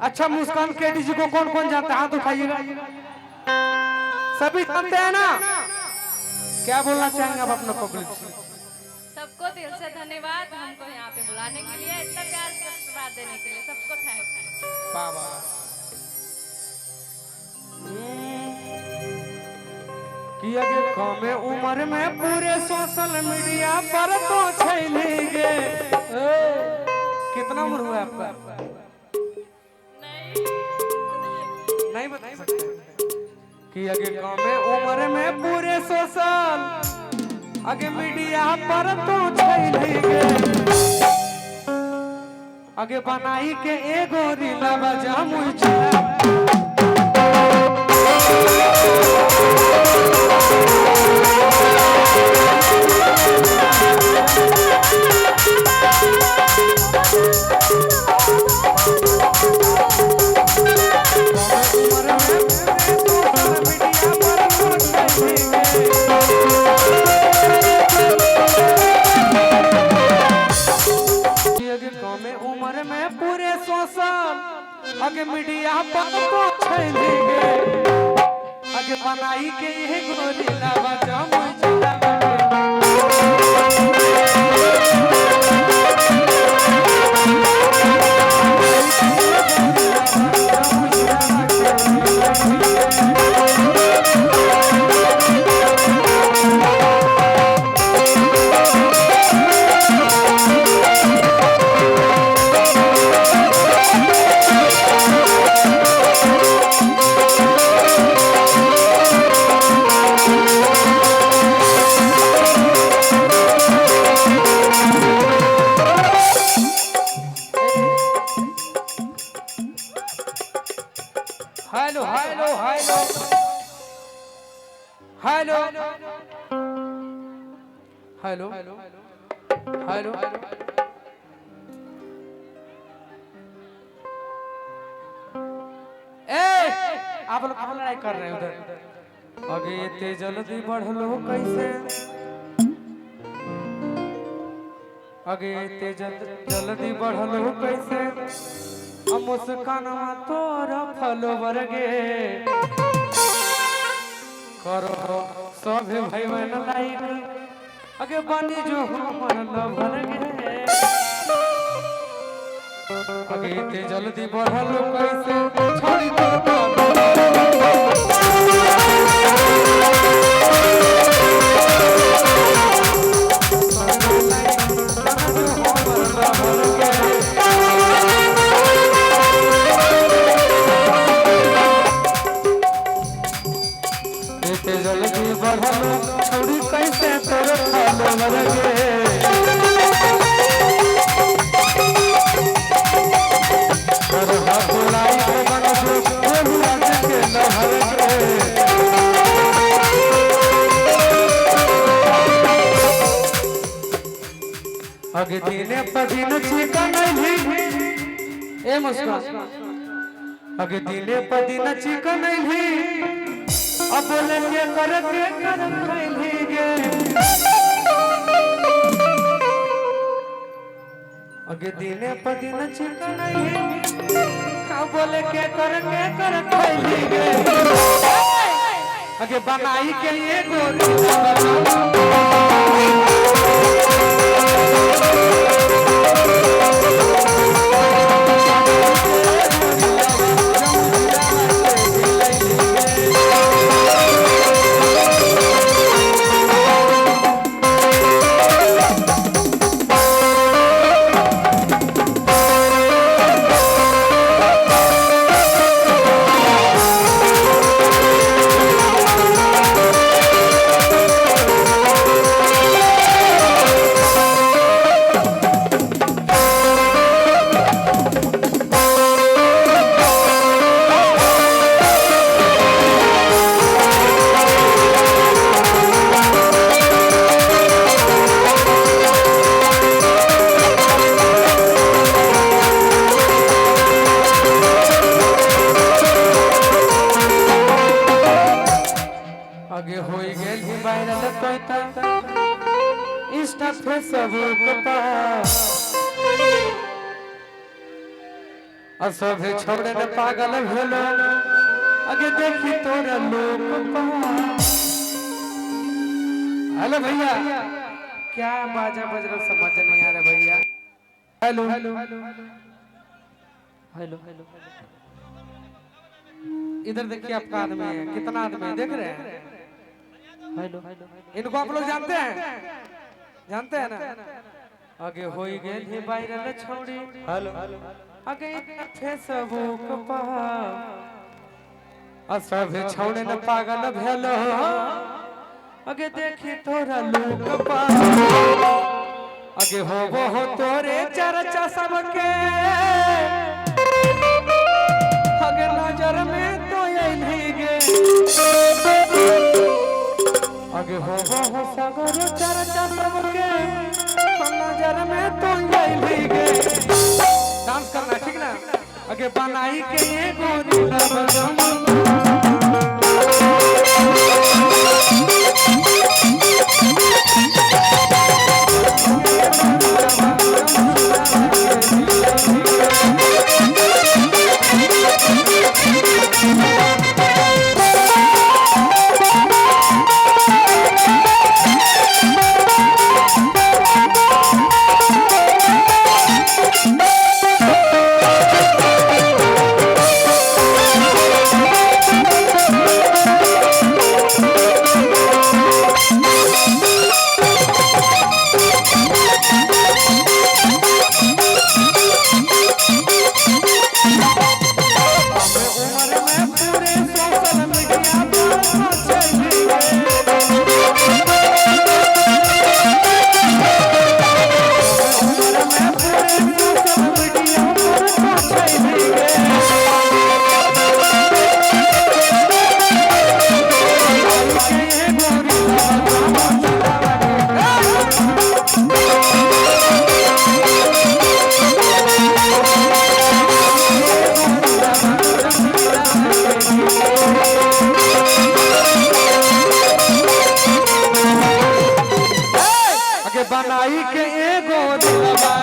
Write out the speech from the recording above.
अच्छा मुस्कान केडी जी को कौन कौन जानता है? हाथ उठाइएगा। सभी जानते हैं ना? क्या बोलना चाहेंगे आप अपना पब्लिक से? सबको दिल से धन्यवाद हमको यहाँ पे बुलाने के लिए, इतना प्यार आशीर्वाद देने के लिए, सबको थैंक्स। वाह वाह। कि अगे कमे उम्र में पूरे सोशल मीडिया पर तो छैलेंगे। कितना उम्र हुआ आपका? नहीं बता सकते कि अगे कमे उम्र में पूरे सोशल अगे मीडिया पर तो छैलेंगे। अगे बनाई के एगो रीला बजा मुझे उम्र में पूरे सोशल अगे मीडिया पर तो छैलेंगे। अगे बनाई के ये गोरीला बजा मुझे hello hello hello hello hello hello आप लोग लड़ाई कर रहे हैं उधर। अगे इतने जल्दी बढ़लो कैसे? अगे इतने जल्दी बढ़लो कैसे? मुस्कानवा तोरा फॉलोवर गे करो सब भाई बहन लाइक अगे बनी जो हमर लवर गे। अगे इतने जल्दी बढ़लो कैसे? छोड़ी तो जल्दी बढ़लो छोड़ी कैसे तोरे फॉलोवर गे। करहा बुलाई के बनलो एहू राज के लहर गे। अगे दिने पदिन चिकन ही ए मुस्कान अगे दिने पदिन चिकन ही अब लगे कर खैलीगे। अगे दिने पदिन चिकन अब लगे कर खैलीगे। अगे बनाई के लिए गोरी इंस्टा फेसबुक पर असभे छोड़े न पागल भेलो आगे देखी तोरा लोक पास। हेलो भैया क्या बाजा बज रहा समझ नहीं आ रहा भैया। हेलो हेलो हेलो हेलो इधर देखिए आपका आदमी है, कितना आदमी है देख रहे हैं। हेलो इनको आप लोग जानते हैं ना। आगे हो गए ही वायरल छोड़ी हेलो आगे फेसबुक पर असभ छोड़े न पागल भेलो आगे देखी तोरा लोक पर आगे हो तोरे चर्चा सबके आगे नजर में तो यही गे आगे हो सगर चर्चा सबके नजर में तो यही गे। डांस करना ठीक ना आगे बनाई के ये गोरी बनाई के एगो दिलवा